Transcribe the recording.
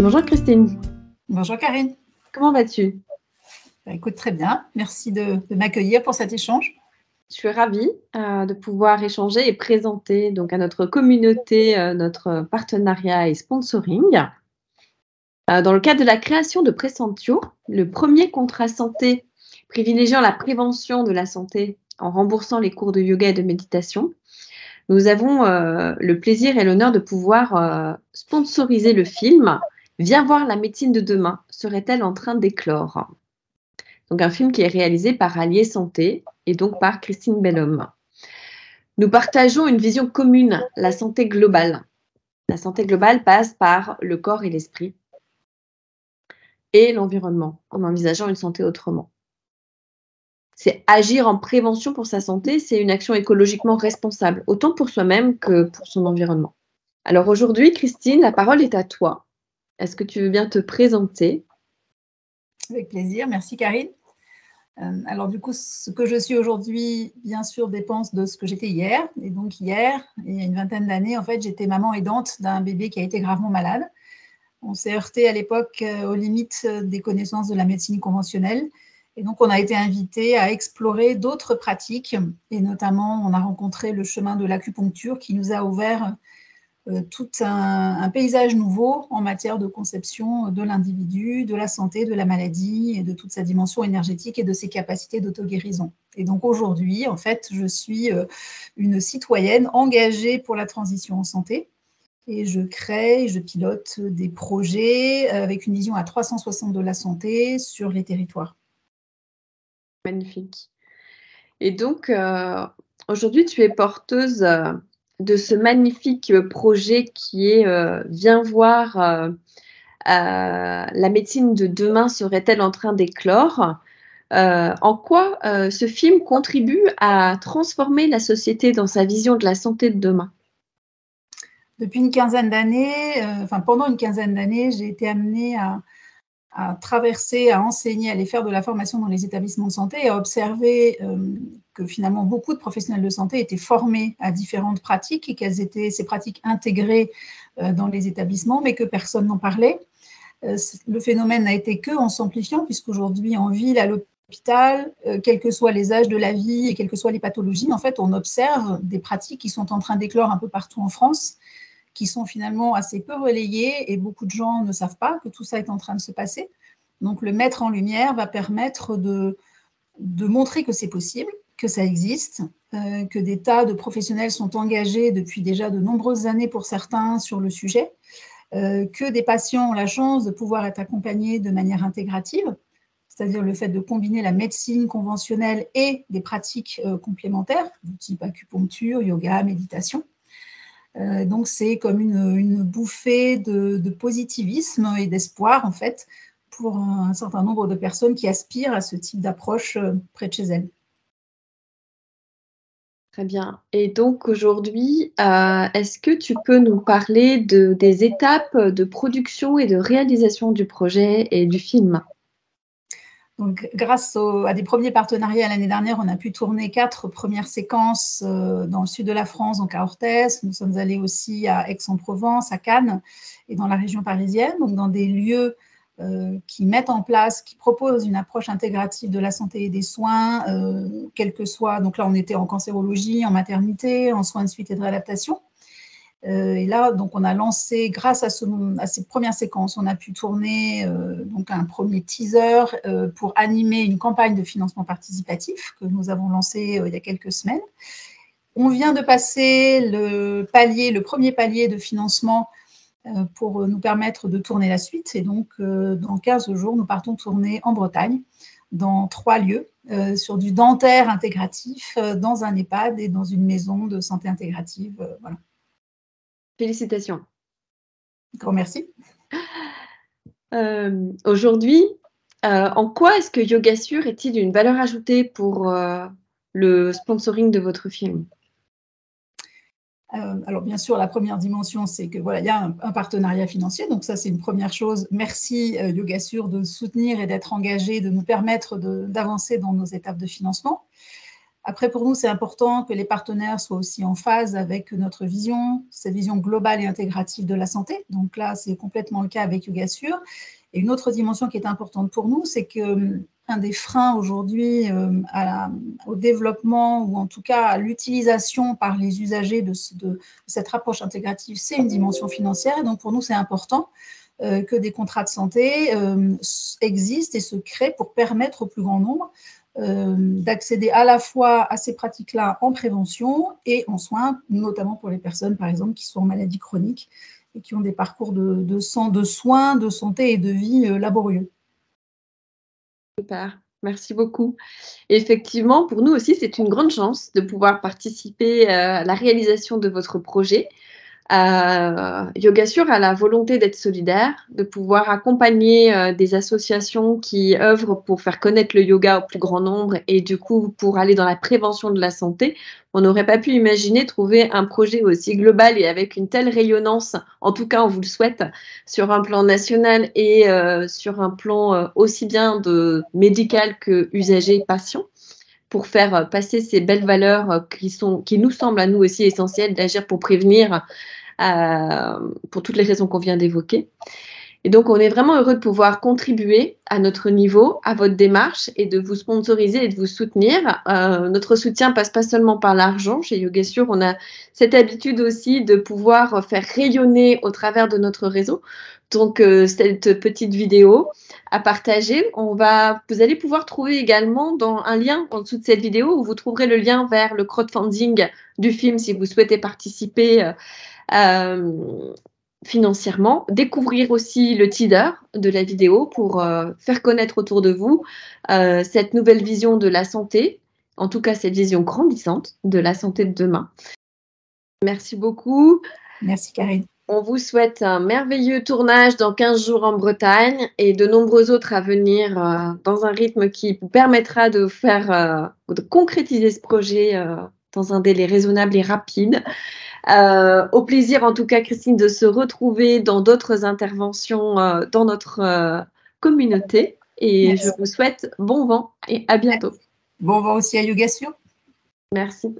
Bonjour Christine, Bonjour Karine. comment vas-tu? Écoute, très bien. Merci de m'accueillir pour cet échange. Je suis ravie de pouvoir échanger et présenter donc à notre communauté notre partenariat et sponsoring. Dans le cadre de la création de Presentio, le premier contrat santé privilégiant la prévention de la santé en remboursant les cours de yoga et de méditation, nous avons le plaisir et l'honneur de pouvoir sponsoriser le film Viens voir la médecine de demain, serait-elle en train d'éclore? Donc un film qui est réalisé par Allier Santé et donc par Christine Bellhomme. Nous partageons une vision commune, la santé globale. La santé globale passe par le corps et l'esprit et l'environnement, en envisageant une santé autrement. C'est agir en prévention pour sa santé, c'est une action écologiquement responsable, autant pour soi-même que pour son environnement. Alors aujourd'hui, Christine, la parole est à toi. Est-ce que tu veux bien te présenter? Avec plaisir. Merci Karine. Alors du coup, ce que je suis aujourd'hui, bien sûr, dépend de ce que j'étais hier. Et donc hier, il y a une vingtaine d'années, en fait, j'étais maman aidante d'un bébé qui a été gravement malade. On s'est heurté à l'époque aux limites des connaissances de la médecine conventionnelle. Et donc, on a été invité à explorer d'autres pratiques. Et notamment, on a rencontré le chemin de l'acupuncture qui nous a ouvert tout un paysage nouveau en matière de conception de l'individu, de la santé, de la maladie et de toute sa dimension énergétique et de ses capacités d'auto-guérison. Et donc aujourd'hui, en fait, je suis une citoyenne engagée pour la transition en santé et je crée, je pilote des projets avec une vision à 360 de la santé sur les territoires. Magnifique. Et donc, aujourd'hui, tu es porteuse de ce magnifique projet qui est Viens voir la médecine de demain serait-elle en train d'éclore? En quoi ce film contribue à transformer la société dans sa vision de la santé de demain? Depuis une quinzaine d'années, pendant une quinzaine d'années, j'ai été amenée à traverser, à enseigner, à aller faire de la formation dans les établissements de santé et à observer que finalement beaucoup de professionnels de santé étaient formés à différentes pratiques et qu'elles étaient ces pratiques intégrées dans les établissements, mais que personne n'en parlait. Le phénomène n'a été que en s'amplifiant, puisqu'aujourd'hui, en ville, à l'hôpital, quels que soient les âges de la vie et quelles que soient les pathologies, en fait, on observe des pratiques qui sont en train d'éclore un peu partout en France, qui sont finalement assez peu relayées et beaucoup de gens ne savent pas que tout ça est en train de se passer. Donc le mettre en lumière va permettre de montrer que c'est possible, que ça existe, que des tas de professionnels sont engagés depuis déjà de nombreuses années pour certains sur le sujet, que des patients ont la chance de pouvoir être accompagnés de manière intégrative, c'est-à-dire le fait de combiner la médecine conventionnelle et des pratiques complémentaires, du type acupuncture, yoga, méditation. Donc c'est comme une bouffée de positivisme et d'espoir, en fait, pour un certain nombre de personnes qui aspirent à ce type d'approche près de chez elles. Très bien. Et donc aujourd'hui, est-ce que tu peux nous parler des étapes de production et de réalisation du projet et du film? Donc, grâce à des premiers partenariats l'année dernière, on a pu tourner 4 premières séquences dans le sud de la France, donc à Orthez. Nous sommes allés aussi à Aix-en-Provence, à Cannes et dans la région parisienne, donc dans des lieux qui mettent en place, qui proposent une approche intégrative de la santé et des soins, quel que soit. Donc là, on était en cancérologie, en maternité, en soins de suite et de réadaptation. Et là, donc, on a lancé, grâce à ces premières séquences, on a pu tourner donc un premier teaser pour animer une campagne de financement participatif que nous avons lancée il y a quelques semaines. On vient de passer le premier palier de financement pour nous permettre de tourner la suite. Et donc, dans 15 jours, nous partons tourner en Bretagne, dans 3 lieux, sur du dentaire intégratif, dans un EHPAD et dans une maison de santé intégrative. Voilà. Félicitations. Grand merci. Aujourd'hui, en quoi est-ce que YogaSure est-il une valeur ajoutée pour le sponsoring de votre film? Alors bien sûr, la première dimension, c'est que voilà, il y a un partenariat financier, donc ça c'est une première chose. Merci YogaSure de soutenir et d'être engagé, de nous permettre d'avancer dans nos étapes de financement. Après, pour nous, c'est important que les partenaires soient aussi en phase avec notre vision, cette vision globale et intégrative de la santé. Donc là, c'est complètement le cas avec YogaSure. Et une autre dimension qui est importante pour nous, c'est que un des freins aujourd'hui au développement ou en tout cas à l'utilisation par les usagers de cette approche intégrative, c'est une dimension financière. Et donc pour nous, c'est important que des contrats de santé existent et se créent pour permettre au plus grand nombre d'accéder à la fois à ces pratiques-là en prévention et en soins, notamment pour les personnes, par exemple, qui sont en maladie chronique et qui ont des parcours de soins, de santé et de vie laborieux. Super, merci beaucoup. Effectivement, pour nous aussi, c'est une grande chance de pouvoir participer à la réalisation de votre projet. YogaSure a la volonté d'être solidaire, de pouvoir accompagner des associations qui œuvrent pour faire connaître le yoga au plus grand nombre et du coup pour aller dans la prévention de la santé. On n'aurait pas pu imaginer trouver un projet aussi global et avec une telle rayonnance, en tout cas on vous le souhaite, sur un plan national et sur un plan aussi bien de médical que usager et patient, pour faire passer ces belles valeurs qui nous semblent à nous aussi essentielles d'agir pour prévenir pour toutes les raisons qu'on vient d'évoquer. Et donc, on est vraiment heureux de pouvoir contribuer à notre niveau, à votre démarche et de vous sponsoriser et de vous soutenir. Notre soutien passe pas seulement par l'argent. Chez YogaSure, on a cette habitude aussi de pouvoir faire rayonner au travers de notre réseau. Donc, cette petite vidéo à partager, vous allez pouvoir trouver également dans un lien en dessous de cette vidéo où vous trouverez le lien vers le crowdfunding du film si vous souhaitez participer financièrement, découvrir aussi le teaser de la vidéo pour faire connaître autour de vous cette nouvelle vision de la santé, en tout cas cette vision grandissante de la santé de demain. Merci beaucoup. Merci Karine. On vous souhaite un merveilleux tournage dans 15 jours en Bretagne et de nombreux autres à venir dans un rythme qui vous permettra de de concrétiser ce projet dans un délai raisonnable et rapide. Au plaisir, en tout cas, Christine, de se retrouver dans d'autres interventions dans notre communauté. Et Merci. je vous souhaite bon vent et à bientôt. Bon vent aussi à YogaSure. Merci.